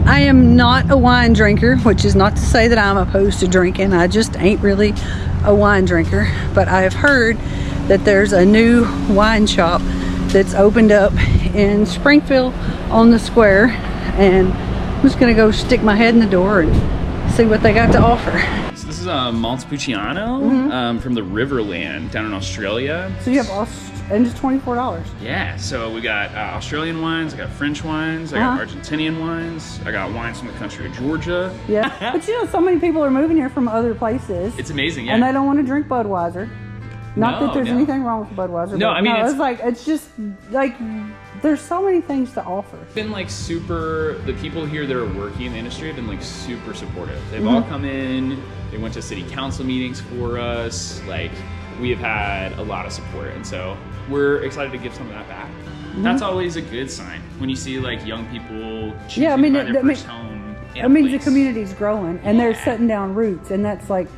I am not a wine drinker, which is not to say that I'm opposed to drinking. I just ain't really a wine drinker. But I have heard that there's a new wine shop that's opened up in Springfield on the square, and I'm just gonna go stick my head in the door and see what they got to offer. So this is a Montepulciano from the Riverland down in Australia. So you have and just $24. Yeah, so we got Australian wines, I got French wines, I got Argentinian wines, I got wines from the country of Georgia. Yeah, but you know, so many people are moving here from other places. It's amazing, yeah. And they don't want to drink Budweiser. Not that there's anything wrong with Budweiser. No, I mean, it's just like, there's so many things to offer. It's been like the people here that are working in the industry have been like super supportive. They've all come in, they went to city council meetings for us. Like, we have had a lot of support, and so we're excited to give some of that back. That's always a good sign when you see like young people choosing to buy their first home. It means the community's growing and they're setting down roots, and that's like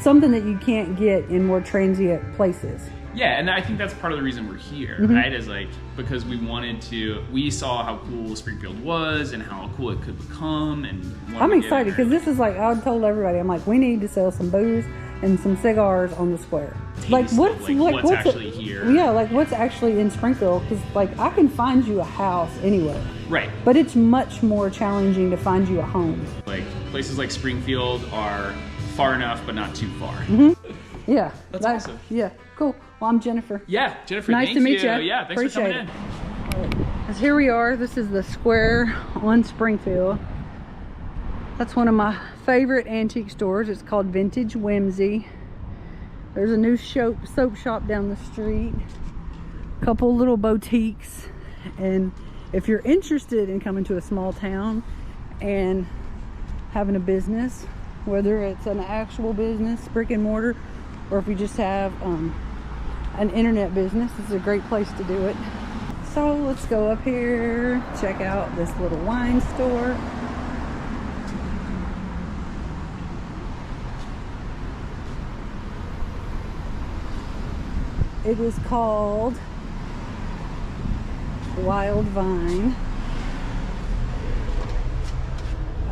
something that you can't get in more transient places. Yeah, and I think that's part of the reason we're here, right? Is like because we saw how cool Springfield was and how cool it could become, and I'm excited because this is like, I told everybody, I'm like, we need to sell some booze and some cigars on the square. Like what's actually here? Yeah, like what's actually in Springfield? Because like I can find you a house anywhere, right? But it's much more challenging to find you a home. Like places like Springfield are far enough, but not too far. Yeah, that's awesome. Yeah, cool. Well, I'm Jennifer. Yeah, Jennifer. Nice to meet you. Yeah, thanks for coming in. Because here we are. This is the square on Springfield. That's one of my favorite antique stores. It's called Vintage Whimsy. There's a new soap shop down the street. A couple little boutiques. And if you're interested in coming to a small town and having a business, whether it's an actual business, brick and mortar, or if you just have an internet business, this is a great place to do it. So let's go up here, check out this little wine store. It is called Wild Vine.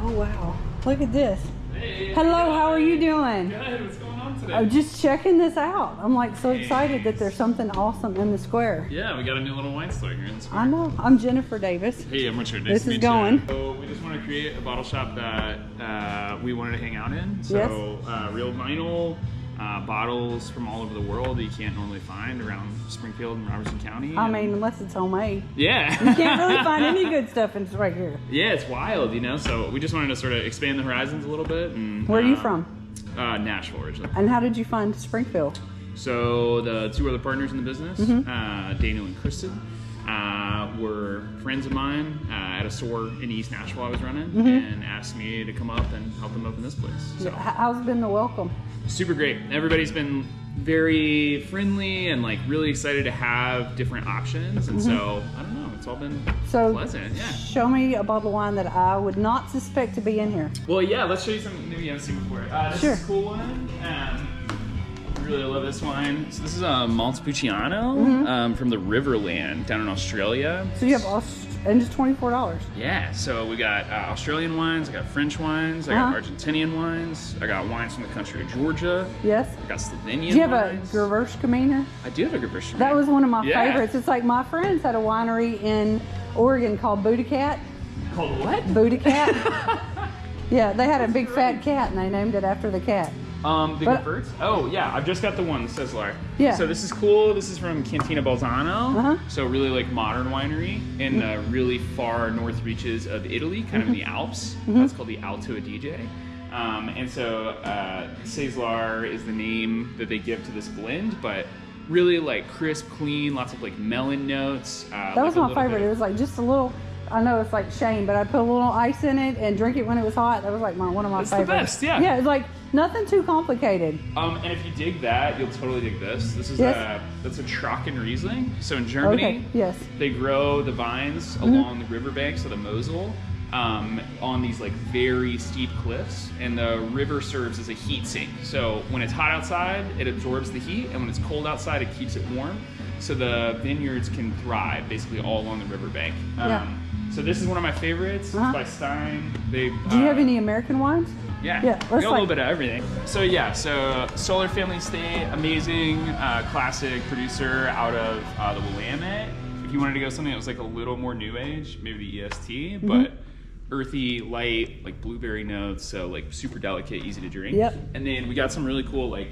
Oh wow, look at this. Hey, hello, how are you doing? Good, what's going on today? I'm just checking this out. I'm like so excited that there's something awesome in the square. Yeah, we got a new little wine store here in the square. I know. I'm Jennifer Davis. Hey, I'm Richard. This is going. So we just want to create a bottle shop that we wanted to hang out in. So real vinyl, bottles from all over the world that you can't normally find around Springfield and Robertson County. I mean, unless it's homemade. Yeah. You can't really find any good stuff right here. Yeah, it's wild, you know? So we just wanted to sort of expand the horizons a little bit. And, where are you from? Nashville originally. And how did you find Springfield? So the two other partners in the business, Daniel and Kristen, were friends of mine at a store in East Nashville I was running, and asked me to come up and help them open this place. So how's been the welcome? Super great. Everybody's been very friendly and like really excited to have different options, and so I don't know, it's all been pleasant. Yeah. Show me a bottle of wine that I would not suspect to be in here. Well, yeah, let's show you something maybe you haven't seen before. This is a cool one. Really love this wine. So this is a Montepulciano from the Riverland down in Australia. So you have and just $24. Yeah, so we got Australian wines, I got French wines, I got Argentinian wines, I got wines from the country of Georgia. Yes. I got Slovenian wines. Do you have a Gewürztraminer? I do have a Gewürztraminer. That was one of my favorites. It's like my friends had a winery in Oregon called Booty Cat. Called what? Booty Cat. Yeah, they had a big fat cat and they named it after the cat. The Gewürz? Oh, yeah, I've just got the one, the Sizzler. Yeah. So this is cool. This is from Cantina Bolzano. So really like modern winery in the really far north reaches of Italy, kind of in the Alps. That's called the Alto Adige. And so Sizzler is the name that they give to this blend, but really like crisp, clean, lots of like melon notes. That was my favorite. It was like just a little, I know it's like shame, but I put a little ice in it and drink it when it was hot. That was like one of my favorites. It's the best, yeah. Yeah, it's like nothing too complicated. And if you dig that, you'll totally dig this. This is that's a Trocken Riesling. So in Germany, they grow the vines along the riverbanks of the Mosel on these like very steep cliffs, and the river serves as a heat sink. So when it's hot outside, it absorbs the heat, and when it's cold outside, it keeps it warm. So the vineyards can thrive basically all along the riverbank. So this is one of my favorites. It's by Stein. They, do you have any American wines? Yeah, yeah. We got a little bit of everything. So yeah, so Solar Family Estate, amazing classic producer out of the Willamette. If you wanted to go something that was like a little more new age, maybe the EST, but earthy, light, like blueberry notes, so like super delicate, easy to drink. Yep. And then we got some really cool like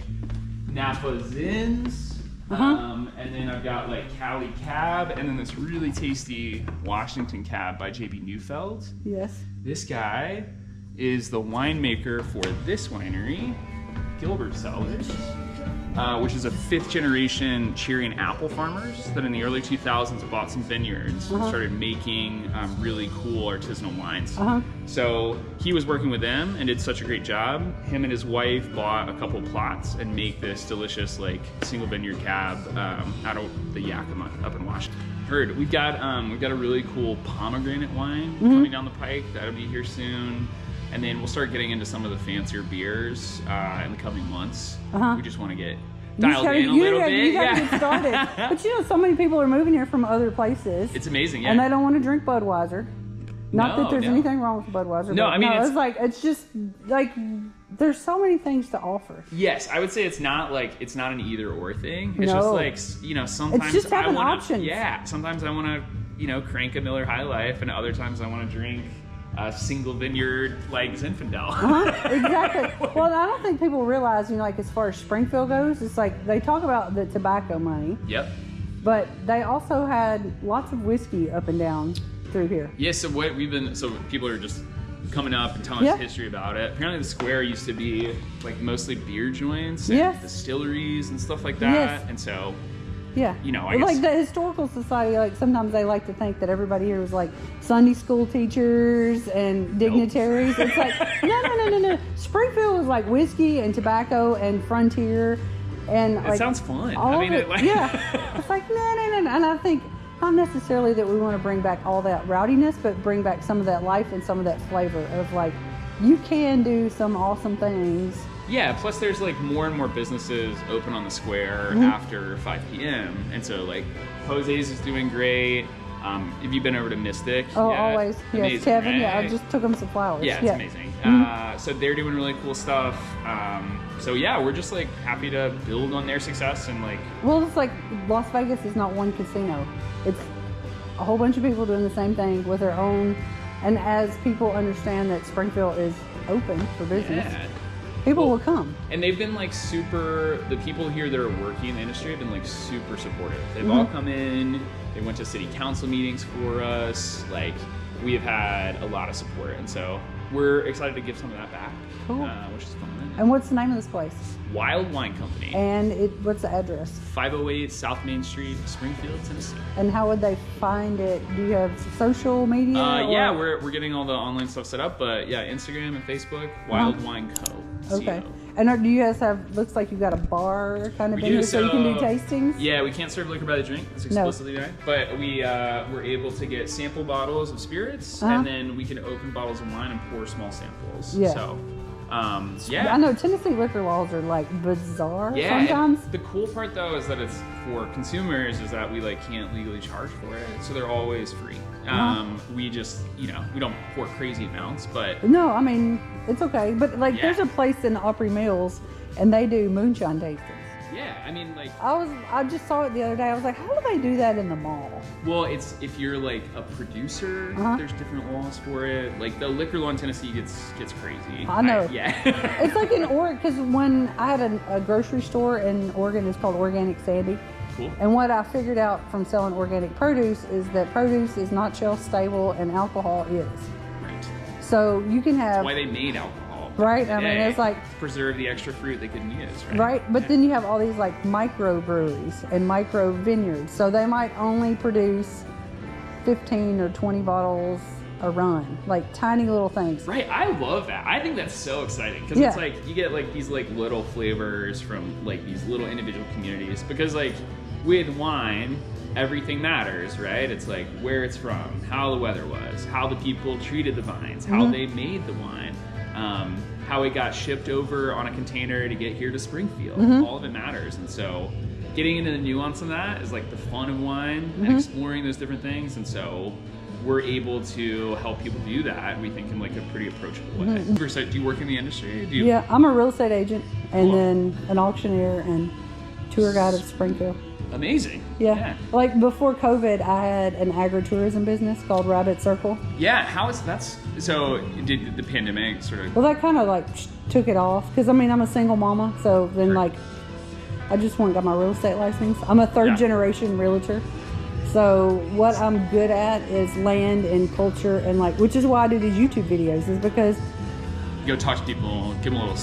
Napa Zins. And then I've got like Cali Cab, and then this really tasty Washington Cab by JB Neufeld. Yes. This guy is the winemaker for this winery, Gilbert Cellars, which is a 5th generation cherry and apple farmers that in the early 2000s bought some vineyards and started making really cool artisanal wines. So he was working with them and did such a great job. Him and his wife bought a couple plots and make this delicious like single vineyard cab out of the Yakima up in Washington. Heard we've got a really cool pomegranate wine coming down the pike that'll be here soon. And then we'll start getting into some of the fancier beers in the coming months. We just want to get dialed in a little bit. You gotta get started. But you know, so many people are moving here from other places. It's amazing, yeah. And they don't want to drink Budweiser. Not that there's anything wrong with Budweiser. No, I mean, it's just like there's so many things to offer. Yes, I would say it's not an either or thing. It's just like, you know, sometimes it's just having options. Yeah, sometimes I want to, you know, crank a Miller High Life, and other times I want to drink single vineyard like Zinfandel. Exactly. Well, I don't think people realize, you know, like as far as Springfield goes, it's like they talk about the tobacco money. Yep. But they also had lots of whiskey up and down through here. Yeah. So what so people are just coming up and telling us history about it. Apparently, the square used to be like mostly beer joints and distilleries and stuff like that. Yes. And so. Yeah. You know, I guess. Like the Historical Society, like sometimes they like to think that everybody here was like Sunday school teachers and dignitaries. It's like, no. Springfield was like whiskey and tobacco and frontier. And it sounds fun. I mean, it's like, no. And I think not necessarily that we want to bring back all that rowdiness, but bring back some of that life and some of that flavor of like, you can do some awesome things. Yeah, plus there's like more and more businesses open on the square after 5 p.m. And so like Jose's is doing great. Have you been over to Mystic? Oh, always. Amazing, yes, Kevin. right? Yeah, I just took him some flowers. Yeah, it's amazing. So they're doing really cool stuff. So yeah, we're just like happy to build on their success and like. Well, it's like Las Vegas is not one casino. It's a whole bunch of people doing the same thing with their own. And as people understand that Springfield is open for business. Yeah. People will come. And they've been like the people here that are working in the industry have been like super supportive. They've all come in, they went to city council meetings for us. Like we have had a lot of support. And so we're excited to give some of that back, which is fun. And what's the name of this place? Wild Wine Company. And what's the address? 508 South Main Street, Springfield, Tennessee. And how would they find it? Do you have social media? Yeah, we're getting all the online stuff set up, but yeah, Instagram and Facebook, Wild Wine Co. Okay. And do you guys have, looks like you've got a bar kind of thing so you can do tastings? Yeah, we can't serve liquor by the drink. It's explicitly denied. But we're able to get sample bottles of spirits, and then we can open bottles of wine and pour small samples. Yeah. So, yeah. I know Tennessee liquor laws are like bizarre sometimes. The cool part though is that it's for consumers is that we like can't legally charge for it, so they're always free. We just, you know, we don't pour crazy amounts, but no, I mean it's okay. But like, there's a place in Opry Mills, and they do moonshine tastings. Yeah, I mean, like I just saw it the other day. I was like, how do they do that in the mall? Well, it's if you're like a producer, there's different laws for it. Like the liquor law in Tennessee gets crazy. I know. Yeah. It's like in Oregon, because when I had a grocery store in Oregon, it's called Organic Sandy. Cool. And what I figured out from selling organic produce is that produce is not shelf stable and alcohol is. Right. So you can have. That's why they made alcohol. Right. I mean, it's like preserve the extra fruit they couldn't use. Right. Right. But then you have all these like micro breweries and micro vineyards. So they might only produce 15 or 20 bottles a run, like tiny little things. Right. I love that. I think that's so exciting because it's like you get like these like little flavors from like these little individual communities, because like with wine, everything matters, right? It's like where it's from, how the weather was, how the people treated the vines, how they made the wine, how it got shipped over on a container to get here to Springfield. All of it matters. And so getting into the nuance of that is like the fun of wine and exploring those different things. And so we're able to help people do that, we think, in like a pretty approachable way. So do you work in the industry? Do you... Yeah, I'm a real estate agent and then an auctioneer and tour guide of Springfield. Amazing. Yeah. Like before COVID, I had an agritourism business called Rabbit Circle. Yeah, how is that? So did the pandemic sort of... Well, that kind of like took it off because I mean, I'm a single mama. So then like, I just went and got my real estate license. I'm a third generation realtor. So what I'm good at is land and culture and like, which is why I do these YouTube videos, is because... Go talk to people, give them a little...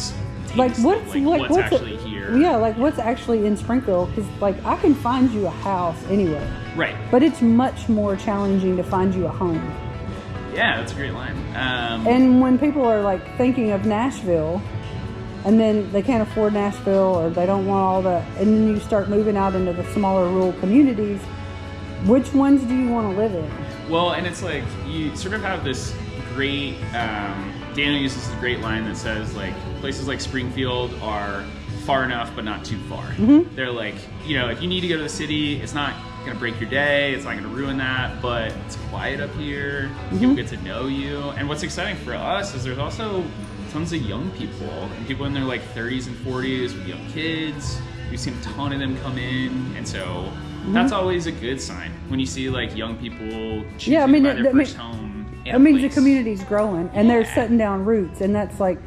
Like what's actually here? Yeah, like what's actually in Springfield? Because like I can find you a house anywhere, right? But it's much more challenging to find you a home. Yeah, that's a great line. And when people are like thinking of Nashville, and then they can't afford Nashville or they don't want all the, and then you start moving out into the smaller rural communities, which ones do you want to live in? Well, and it's like you sort of have this great. Daniel uses this great line that says, like, places like Springfield are far enough but not too far. They're like, you know, if you need to go to the city, it's not gonna break your day, it's not gonna ruin that, but it's quiet up here, people get to know you. And what's exciting for us is there's also tons of young people, and people in their like 30s and 40s with young kids. We've seen a ton of them come in, and so that's always a good sign when you see like young people choosing to buy their first home. It means the community's growing and they're setting down roots, and that's like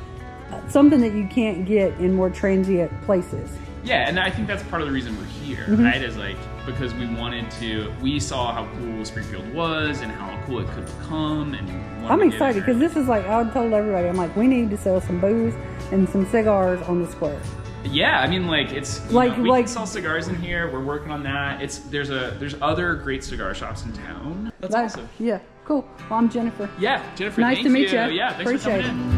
something that you can't get in more transient places. Yeah, and I think that's part of the reason we're here, right? Is like because we saw how cool Springfield was and how cool it could become, and I'm excited because this is like, I told everybody, I'm like, we need to sell some booze and some cigars on the square. Yeah, I mean, like it's we can sell cigars in here. We're working on that. There's other great cigar shops in town. That's awesome. Yeah, cool. Well, I'm Jennifer. Yeah, Jennifer. Nice to meet you. Yeah, thanks for coming in.